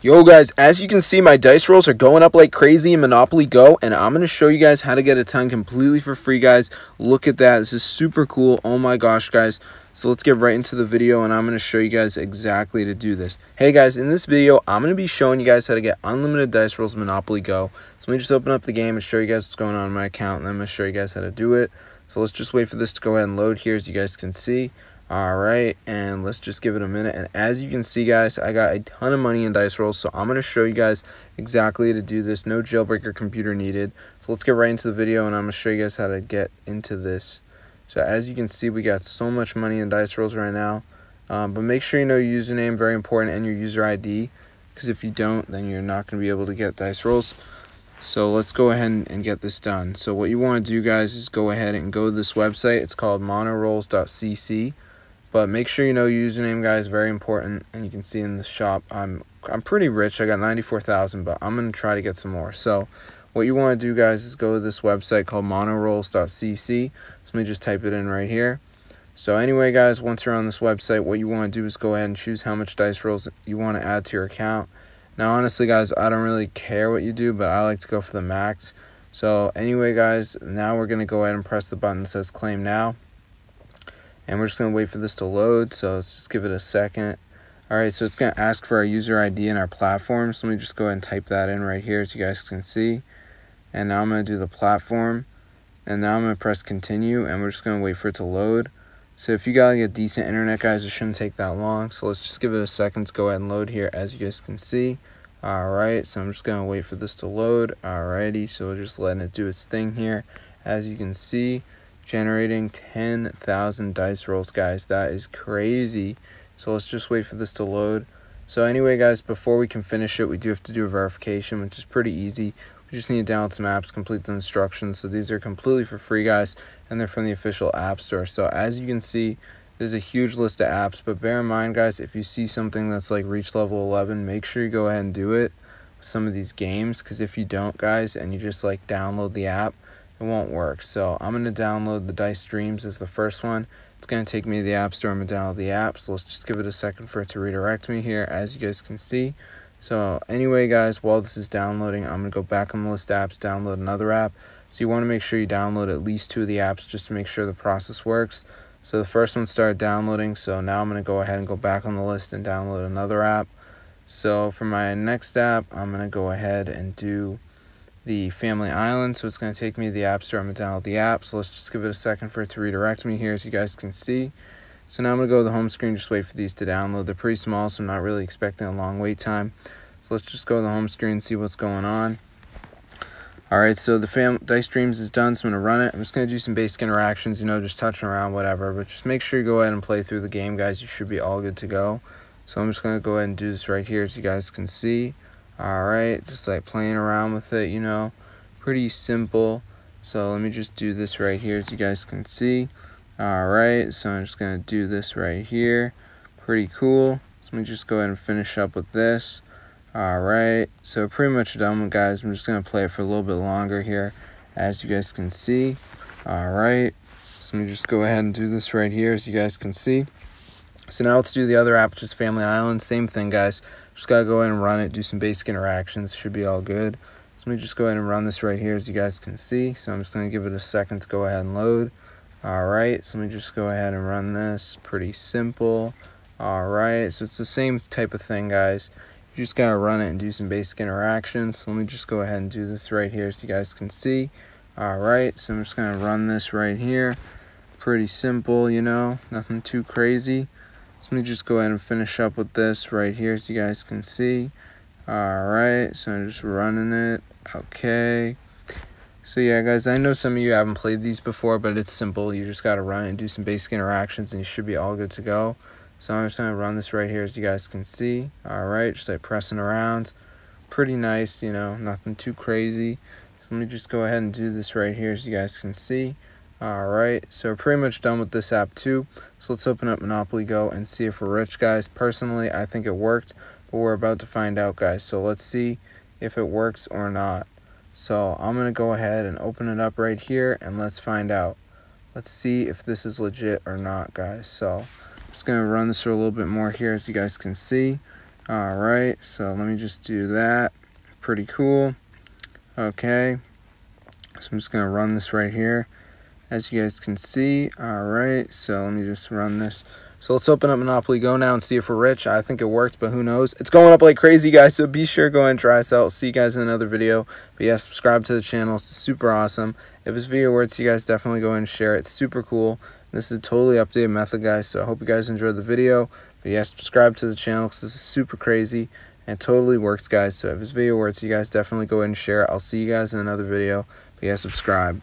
Yo guys, as you can see, my dice rolls are going up like crazy in Monopoly Go, and I'm going to show you guys how to get a ton completely for free, guys. Look at that. This is super cool. Oh my gosh, guys. So let's get right into the video, and I'm going to show you guys exactly to do this. Hey guys, in this video, I'm going to be showing you guys how to get unlimited dice rolls in Monopoly Go. So let me just open up the game and show you guys what's going on in my account, and then I'm going to show you guys how to do it. So let's just wait for this to go ahead and load here, as you guys can see. Alright, and let's just give it a minute. And as you can see, guys, I got a ton of money in dice rolls, so I'm going to show you guys exactly to do this. No jailbreaker computer needed. So let's get right into the video, and I'm going to show you guys how to get into this. So as you can see, we got so much money in dice rolls right now. But make sure you know your username, very important, and your user ID, because if you don't, then you're not going to be able to get dice rolls. So let's go ahead and get this done. So what you want to do, guys, is go ahead and go to this website. It's called monorolls.cc. But make sure you know your username, guys, very important. And you can see in the shop, I'm pretty rich. I got 94,000, but I'm going to try to get some more. So what you want to do, guys, is go to this website called monorolls.cc. So let me just type it in right here. So anyway, guys, once you're on this website, what you want to do is go ahead and choose how much dice rolls you want to add to your account. Now, honestly, guys, I don't really care what you do, but I like to go for the max. So anyway, guys, now we're going to go ahead and press the button that says Claim Now. And we're just going to wait for this to load, so let's just give it a second. Alright, so it's going to ask for our user ID and our platform, so let me just go ahead and type that in right here so you guys can see. And now I'm going to do the platform, and now I'm going to press continue, and we're just going to wait for it to load. So if you got like a decent internet, guys, it shouldn't take that long, so let's just give it a second to go ahead and load here, as you guys can see. Alright, so I'm just going to wait for this to load. Alrighty, so we're just letting it do its thing here, as you can see. Generating 10,000 dice rolls, guys. That is crazy. So let's just wait for this to load. So anyway, guys, before we can finish it, we do have to do a verification, which is pretty easy. We just need to download some apps, complete the instructions. So these are completely for free, guys, and they're from the official app store. So as you can see, there's a huge list of apps, but bear in mind, guys, if you see something that's like reach level 11, make sure you go ahead and do it with some of these games, because if you don't, guys, and you just like download the app, it won't work. So I'm going to download the Dice Dreams as the first one. It's going to take me to the App Store. I'm going to download the app. So let's just give it a second for it to redirect me here, as you guys can see. So anyway, guys, while this is downloading, I'm going to go back on the list of apps, download another app. So you want to make sure you download at least 2 of the apps just to make sure the process works. So the first one started downloading, so now I'm going to go ahead and go back on the list and download another app. So for my next app, I'm going to go ahead and do the Family Island. So it's going to take me to the App Store. I'm going to download the app. So let's just give it a second for it to redirect me here, as you guys can see. So now I'm going to go to the home screen, just wait for these to download. They're pretty small, so I'm not really expecting a long wait time. So let's just go to the home screen and see what's going on. Alright, so the Dice Dreams is done, so I'm going to run it. I'm just going to do some basic interactions, you know, just touching around, whatever. But just make sure you go ahead and play through the game, guys. You should be all good to go. So I'm just going to go ahead and do this right here, as you guys can see. Alright, just like playing around with it, you know, pretty simple. So let me just do this right here, as you guys can see. Alright, so I'm just going to do this right here. Pretty cool. So let me just go ahead and finish up with this. Alright, so pretty much done, guys. I'm just going to play it for a little bit longer here, as you guys can see. Alright, so let me just go ahead and do this right here, as you guys can see. So now let's do the other app, which is Family Island. Same thing, guys. Just got to go ahead and run it, do some basic interactions. Should be all good. So let me just go ahead and run this right here, as you guys can see. So I'm just going to give it a second to go ahead and load. Alright, so let me just go ahead and run this. Pretty simple. Alright, so it's the same type of thing, guys. You just got to run it and do some basic interactions. So let me just go ahead and do this right here, as you guys can see. Alright, so I'm just going to run this right here. Pretty simple, you know, nothing too crazy. So let me just go ahead and finish up with this right here, as you guys can see. Alright, so I'm just running it. Okay. So yeah, guys, I know some of you haven't played these before, but it's simple. You just got to run it and do some basic interactions, and you should be all good to go. So I'm just going to run this right here, as you guys can see. Alright, just like pressing around. Pretty nice, you know, nothing too crazy. So let me just go ahead and do this right here, as you guys can see. Alright, so we're pretty much done with this app too. So let's open up Monopoly Go and see if we're rich, guys. Personally, I think it worked, but we're about to find out, guys. So let's see if it works or not. So I'm going to go ahead and open it up right here, and let's find out. Let's see if this is legit or not, guys. So I'm just going to run this for a little bit more here, as you guys can see. Alright, so let me just do that. Pretty cool. Okay, so I'm just going to run this right here. As you guys can see, alright, so let me just run this. So let's open up Monopoly Go now and see if we're rich. I think it worked, but who knows? It's going up like crazy, guys, so be sure to go ahead and try us out. See you guys in another video. But yeah, subscribe to the channel. It's super awesome. If this video works, you guys definitely go ahead and share it. It's super cool. This is a totally updated method, guys, so I hope you guys enjoyed the video. But yeah, subscribe to the channel because this is super crazy and it totally works, guys. So if this video works, you guys definitely go ahead and share it. I'll see you guys in another video. But yeah, subscribe.